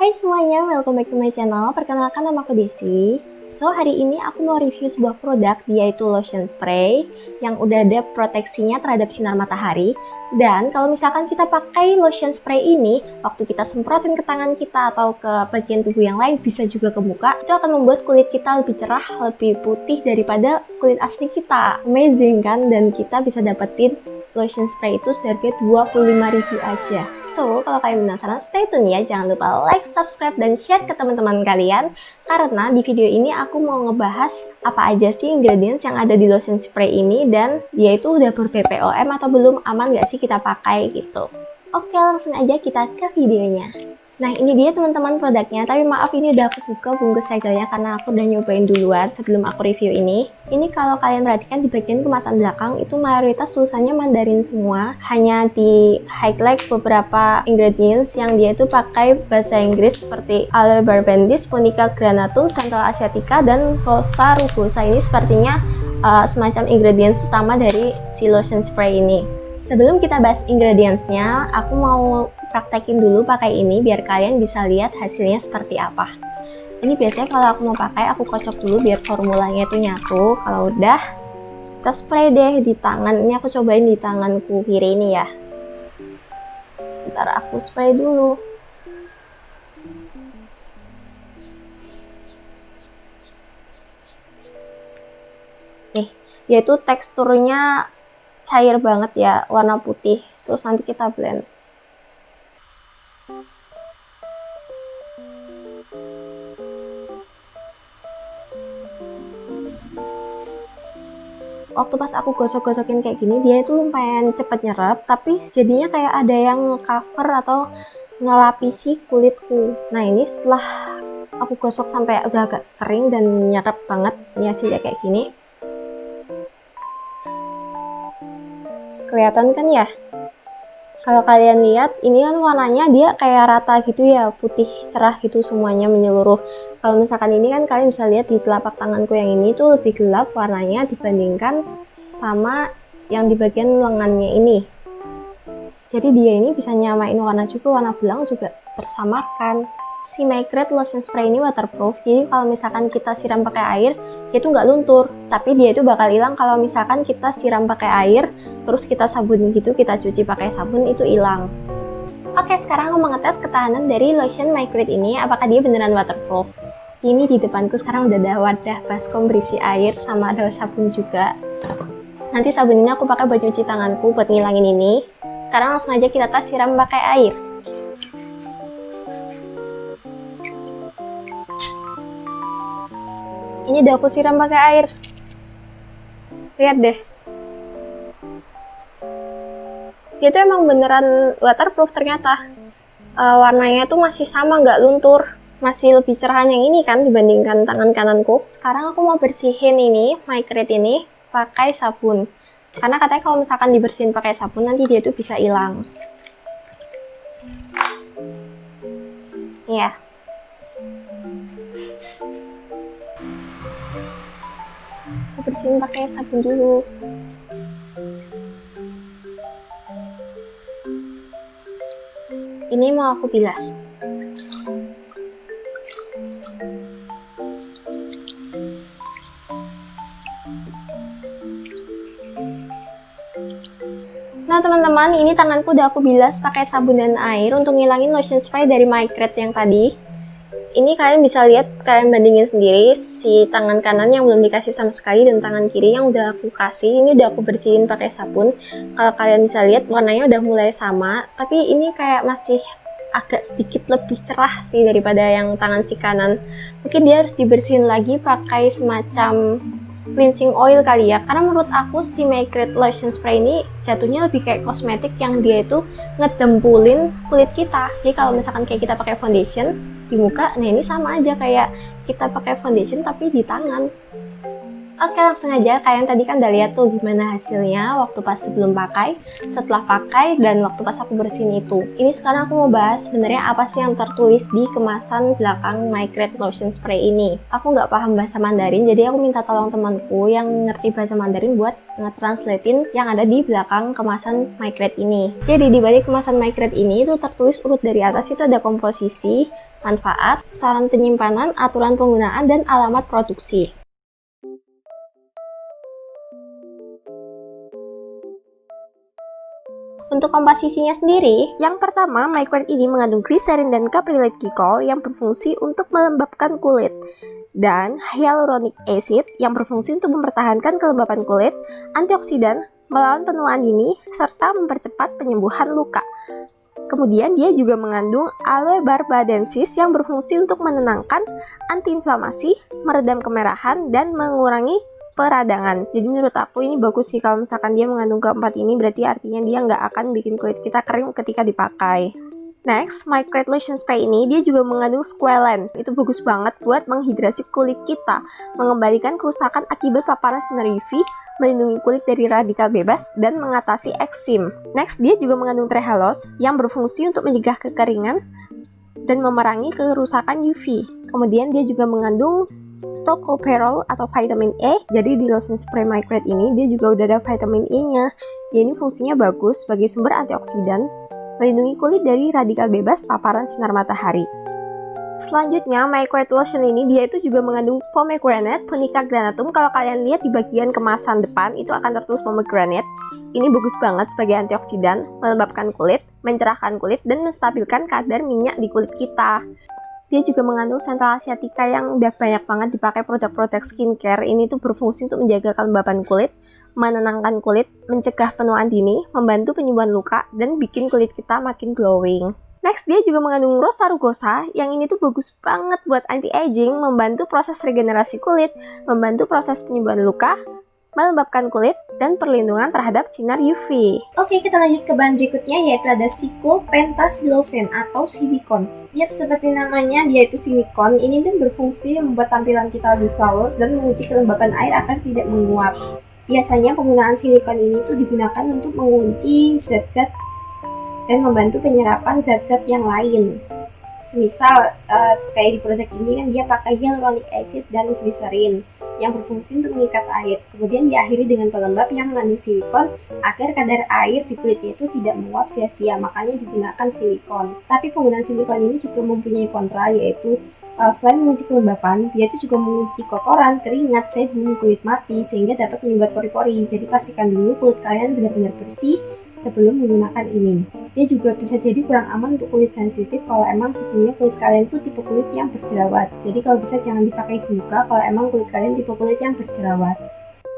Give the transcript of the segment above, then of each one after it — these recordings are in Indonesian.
Hai semuanya, welcome back to my channel. Perkenalkan, nama aku Desi. So, hari ini aku mau review sebuah produk, yaitu lotion spray yang udah ada proteksinya terhadap sinar matahari. Dan kalau misalkan kita pakai lotion spray ini, waktu kita semprotin ke tangan kita atau ke bagian tubuh yang lain, bisa juga ke muka, itu akan membuat kulit kita lebih cerah, lebih putih daripada kulit asli kita. Amazing kan? Dan kita bisa dapetin lotion spray itu seharga 25.000 aja. So, kalau kalian penasaran, stay tune ya. Jangan lupa like, subscribe, dan share ke teman-teman kalian. Karena di video ini aku mau ngebahas apa aja sih ingredients yang ada di lotion spray ini, dan dia itu udah ber-BPOM atau belum, aman gak sih kita pakai gitu. Oke, langsung aja kita ke videonya. Nah, ini dia teman-teman produknya, tapi maaf ini udah aku buka bungkus segelnya karena aku udah nyobain duluan sebelum aku review ini. Ini kalau kalian perhatikan di bagian kemasan belakang itu mayoritas tulisannya Mandarin semua, hanya di highlight beberapa ingredients yang dia itu pakai bahasa Inggris seperti Aloe Barbendis, Punica granatum, Central Asiatica, dan Rosa rugosa. Ini sepertinya semacam ingredients utama dari si lotion spray ini. Sebelum kita bahas ingredientsnya, aku mau praktekin dulu pakai ini biar kalian bisa lihat hasilnya seperti apa. Ini biasanya kalau aku mau pakai, aku kocok dulu biar formulanya itu nyatu. Kalau udah, kita spray deh di tangan. Ini aku cobain di tanganku kiri ini ya. Ntar aku spray dulu. Nih, dia itu teksturnya cair banget ya, warna putih. Terus nanti kita blend. Waktu pas aku gosok-gosokin kayak gini, dia itu lumayan cepet nyerap, tapi jadinya kayak ada yang nge-cover atau ngelapisi kulitku. Nah, ini setelah aku gosok sampai udah agak kering dan nyerap banget, ini hasilnya kayak gini. Kelihatan kan ya? Kalau kalian lihat, ini kan warnanya dia kayak rata gitu ya, putih cerah gitu semuanya menyeluruh. Kalau misalkan ini kan kalian bisa lihat di telapak tanganku yang ini tuh lebih gelap warnanya dibandingkan sama yang di bagian lengannya ini. Jadi dia ini bisa nyamain warna juga, warna belang juga tersamarkan. Si Micred lotion spray ini waterproof, jadi kalau misalkan kita siram pakai air, dia tuh nggak luntur, tapi dia itu bakal hilang kalau misalkan kita siram pakai air, terus kita sabun gitu, kita cuci pakai sabun, itu hilang. Oke, sekarang aku mau ngetes ketahanan dari lotion Micred ini, apakah dia beneran waterproof. Ini di depanku sekarang udah ada wadah baskom berisi air, sama ada sabun juga. Nanti sabun ini aku pakai buat cuci tanganku, buat ngilangin ini. Sekarang langsung aja kita tes siram pakai air. Ini udah aku siram pakai air. Lihat deh. Dia tuh emang beneran waterproof ternyata. Warnanya tuh masih sama, nggak luntur. Masih lebih cerahan yang ini kan dibandingkan tangan kananku. Sekarang aku mau bersihin ini, Micred ini, pakai sabun. Karena katanya kalau misalkan dibersihin pakai sabun, nanti dia tuh bisa hilang. Iya. Bersihin pakai sabun dulu. Ini mau aku bilas. Nah teman-teman, ini tanganku udah aku bilas pakai sabun dan air untuk ngilangin lotion spray dari Micred yang tadi. Ini kalian bisa lihat, kalian bandingin sendiri si tangan kanan yang belum dikasih sama sekali dan tangan kiri yang udah aku kasih. Ini udah aku bersihin pakai sabun. Kalau kalian bisa lihat warnanya udah mulai sama, tapi ini kayak masih agak sedikit lebih cerah sih daripada yang tangan si kanan. Mungkin dia harus dibersihin lagi pakai semacam cleansing oil kali ya, karena menurut aku si Micred lotion spray ini jatuhnya lebih kayak kosmetik yang dia itu ngedempulin kulit kita. Jadi kalau misalkan kayak kita pakai foundation di muka, nah ini sama aja kayak kita pakai foundation tapi di tangan. Oke, langsung aja. Kalian tadi kan udah lihat tuh gimana hasilnya waktu pas sebelum pakai, setelah pakai, dan waktu pas aku bersihin itu. Ini sekarang aku mau bahas sebenarnya apa sih yang tertulis di kemasan belakang Micred Lotion Spray ini. Aku nggak paham bahasa Mandarin, jadi aku minta tolong temanku yang ngerti bahasa Mandarin buat nge-translatein yang ada di belakang kemasan Micred ini. Jadi di balik kemasan Micred ini itu tertulis urut dari atas itu ada komposisi, manfaat, saran penyimpanan, aturan penggunaan, dan alamat produksi. Untuk komposisinya sendiri, yang pertama, Micred ini mengandung gliserin dan caprylic glycol yang berfungsi untuk melembabkan kulit, dan hyaluronic acid yang berfungsi untuk mempertahankan kelembapan kulit, antioksidan, melawan penuaan dini, serta mempercepat penyembuhan luka. Kemudian dia juga mengandung aloe barbadensis yang berfungsi untuk menenangkan, antiinflamasi, meredam kemerahan, dan mengurangi peradangan. Jadi menurut aku ini bagus sih kalau misalkan dia mengandung keempat ini, berarti artinya dia nggak akan bikin kulit kita kering ketika dipakai. Next, Micred Lotion Spray ini dia juga mengandung squalane. Itu bagus banget buat menghidrasi kulit kita, mengembalikan kerusakan akibat paparan sinar UV, melindungi kulit dari radikal bebas, dan mengatasi eksim. Next, dia juga mengandung trehalose yang berfungsi untuk mencegah kekeringan dan memerangi kerusakan UV. Kemudian dia juga mengandung tocopherol atau vitamin E. Jadi di lotion spray Micred ini dia juga udah ada vitamin E-nya. Dia ini fungsinya bagus sebagai sumber antioksidan, melindungi kulit dari radikal bebas paparan sinar matahari. Selanjutnya, Micred lotion ini dia itu juga mengandung pomegranate, punica granatum. Kalau kalian lihat di bagian kemasan depan itu akan tertulis pomegranate. Ini bagus banget sebagai antioksidan, melembabkan kulit, mencerahkan kulit, dan menstabilkan kadar minyak di kulit kita. Dia juga mengandung Central Asiatica yang udah banyak banget dipakai produk-produk skincare. Ini tuh berfungsi untuk menjaga kelembapan kulit, menenangkan kulit, mencegah penuaan dini, membantu penyembuhan luka, dan bikin kulit kita makin glowing. Next, dia juga mengandung Rosa rugosa, yang ini tuh bagus banget buat anti-aging, membantu proses regenerasi kulit, membantu proses penyembuhan luka, melembabkan kulit, dan perlindungan terhadap sinar UV. Oke, kita lanjut ke bahan berikutnya, yaitu ada cyclopentasiloxane atau silikon. Yap, seperti namanya, dia itu silikon. Ini dan berfungsi membuat tampilan kita lebih flawless dan menguji kelembapan air agar tidak menguap. Biasanya penggunaan silikon ini tuh digunakan untuk mengunci zat-zat dan membantu penyerapan zat-zat yang lain. Semisal kayak di produk ini kan dia pakai hyaluronic acid dan glycerin yang berfungsi untuk mengikat air. Kemudian diakhiri dengan pelembab yang mengandung silikon agar kadar air di kulitnya itu tidak menguap sia-sia, makanya digunakan silikon. Tapi penggunaan silikon ini juga mempunyai kontra, yaitu selain menguji kelembapan, dia itu juga menguji kotoran, keringat, sebum, kulit mati sehingga dapat menyumbat pori-pori. Jadi pastikan dulu kulit kalian benar-benar bersih sebelum menggunakan ini. Dia juga bisa jadi kurang aman untuk kulit sensitif kalau emang sebelumnya kulit kalian tuh tipe kulit yang berjerawat. Jadi kalau bisa jangan dipakai juga kalau emang kulit kalian tipe kulit yang berjerawat.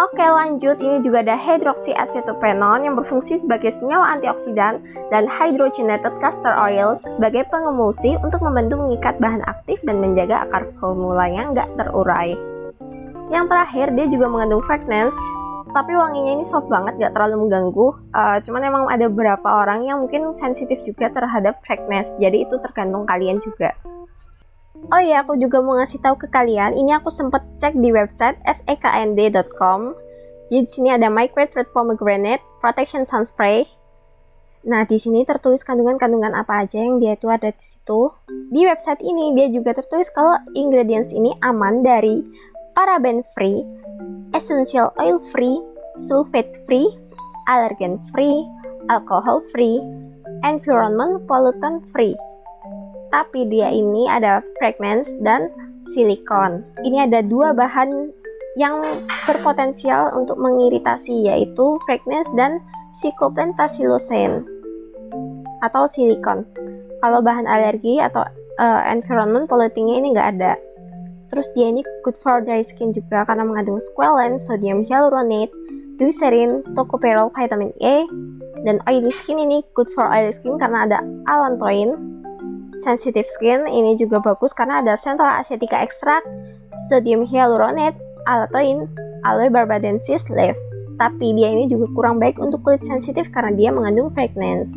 Oke, lanjut. Ini juga ada hydroxyacetophenone yang berfungsi sebagai senyawa antioksidan dan hydrogenated castor oil sebagai pengemulsi untuk membantu mengikat bahan aktif dan menjaga akar formulanya nggak terurai. Yang terakhir, dia juga mengandung fragrance, tapi wanginya ini soft banget, gak terlalu mengganggu. Cuman emang ada beberapa orang yang mungkin sensitif juga terhadap fragrance, jadi itu tergantung kalian juga. Oh iya, aku juga mau ngasih tahu ke kalian, ini aku sempet cek di website seknd.com. Jadi di sini ada Micred Red Pomegranate Protection Sun Spray. Nah, di sini tertulis kandungan-kandungan apa aja yang dia itu ada di situ. Di website ini dia juga tertulis kalau ingredients ini aman dari paraben free, essential oil free, sulfate free, allergen free, alcohol free, environment pollutant free. Tapi dia ini ada fragrance dan silikon. Ini ada dua bahan yang berpotensial untuk mengiritasi, yaitu fragrance dan cyclopentasiloxane atau silikon. Kalau bahan alergi atau environment polluting ini nggak ada. Terus dia ini good for dry skin juga karena mengandung squalane, sodium hyaluronate, glycerin, tocopherol, vitamin E, dan oily skin ini good for oily skin karena ada allantoin. Sensitive skin ini juga bagus karena ada Central Asiatica extract, sodium hyaluronate, allantoin, aloe barbadensis leaf. Tapi dia ini juga kurang baik untuk kulit sensitif karena dia mengandung fragrance.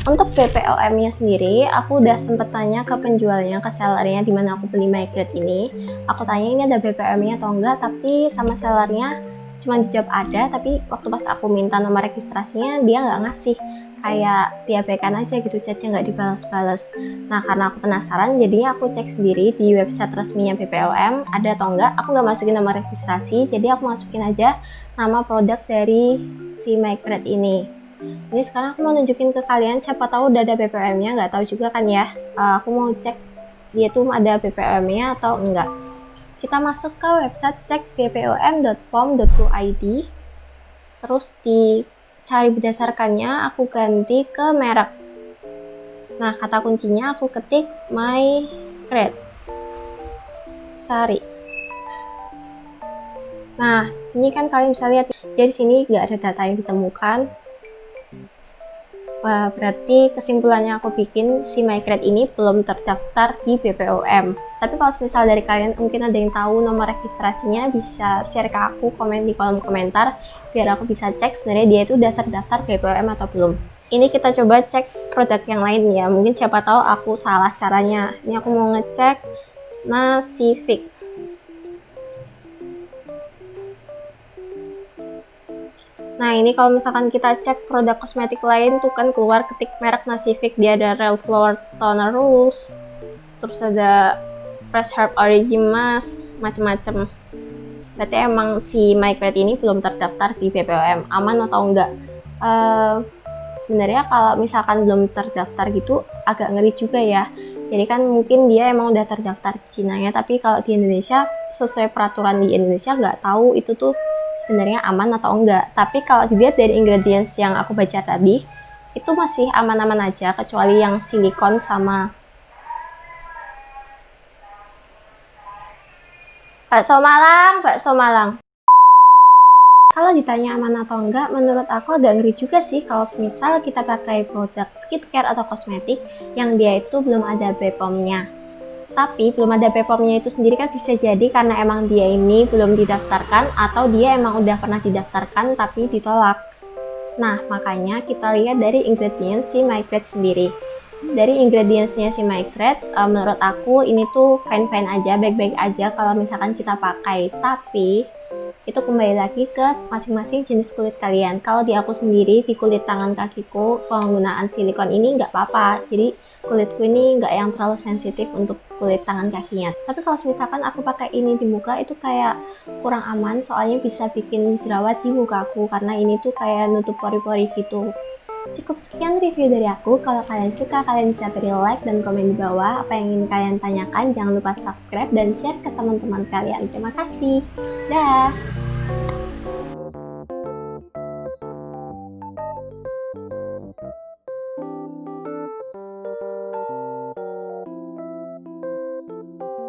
Untuk BPOM-nya sendiri, aku udah sempet tanya ke penjualnya, ke sellernya di mana aku beli MyGrade ini. Aku tanya ini ada BPOM-nya atau enggak, tapi sama sellernya cuma dijawab ada, tapi waktu pas aku minta nomor registrasinya dia nggak ngasih, kayak diabaikan aja gitu, chatnya nggak dibalas-balas. Nah karena aku penasaran, jadinya aku cek sendiri di website resminya BPOM ada atau enggak. Aku nggak masukin nomor registrasi, jadi aku masukin aja nama produk dari si MyGrade ini. Ini sekarang aku mau nunjukin ke kalian, siapa tahu udah ada BPOM-nya, nggak tahu juga kan ya. Aku mau cek dia tuh ada BPOM-nya atau enggak. Kita masuk ke website cek bpom.pom.go.id, terus dicari berdasarkannya, aku ganti ke merek. Nah, kata kuncinya aku ketik MyGrade, cari. Nah, ini kan kalian bisa lihat, jadi sini nggak ada data yang ditemukan. Wah, berarti kesimpulannya aku bikin si MyGrade ini belum terdaftar di BPOM. Tapi kalau misal dari kalian mungkin ada yang tahu nomor registrasinya, bisa share ke aku, komen di kolom komentar biar aku bisa cek sebenarnya dia itu udah terdaftar BPOM atau belum. Ini kita coba cek produk yang lain ya, mungkin siapa tahu aku salah caranya. Ini aku mau ngecek Nasivic. Nah ini kalau misalkan kita cek produk kosmetik lain tuh kan keluar ketik merek Nasivic, dia ada Real Flower Toner Rules, terus ada Fresh Herb Origin Mask, macem-macem. Berarti emang si MyGrade ini belum terdaftar di BPOM, aman atau enggak? Sebenarnya kalau misalkan belum terdaftar gitu agak ngeri juga ya. Jadi kan mungkin dia emang udah terdaftar di Cina ya, tapi kalau di Indonesia sesuai peraturan di Indonesia nggak tahu itu tuh sebenarnya aman atau enggak. Tapi kalau dilihat dari ingredients yang aku baca tadi, itu masih aman-aman aja, kecuali yang silikon sama bakso Malang, bakso Malang. Kalau ditanya aman atau enggak, menurut aku agak ngeri juga sih kalau misal kita pakai produk skincare atau kosmetik yang dia itu belum ada BPOM-nya. Tapi belum ada BPOM-nya itu sendiri kan bisa jadi karena emang dia ini belum didaftarkan atau dia emang udah pernah didaftarkan tapi ditolak. Nah, makanya kita lihat dari ingredients si MyGrade sendiri. Dari ingredientsnya si MyGrade, menurut aku ini tuh fine-fine aja, baik-baik aja kalau misalkan kita pakai. Tapi itu kembali lagi ke masing-masing jenis kulit kalian. Kalau di aku sendiri, di kulit tangan kakiku, penggunaan silikon ini nggak apa-apa. Jadi kulitku ini nggak yang terlalu sensitif untuk kulit tangan kakinya. Tapi kalau misalkan aku pakai ini di muka, itu kayak kurang aman, soalnya bisa bikin jerawat di mukaku, karena ini tuh kayak nutup pori-pori gitu. Cukup sekian review dari aku. Kalau kalian suka, kalian bisa beri like dan komen di bawah apa yang ingin kalian tanyakan. Jangan lupa subscribe dan share ke teman-teman kalian. Terima kasih. Dah.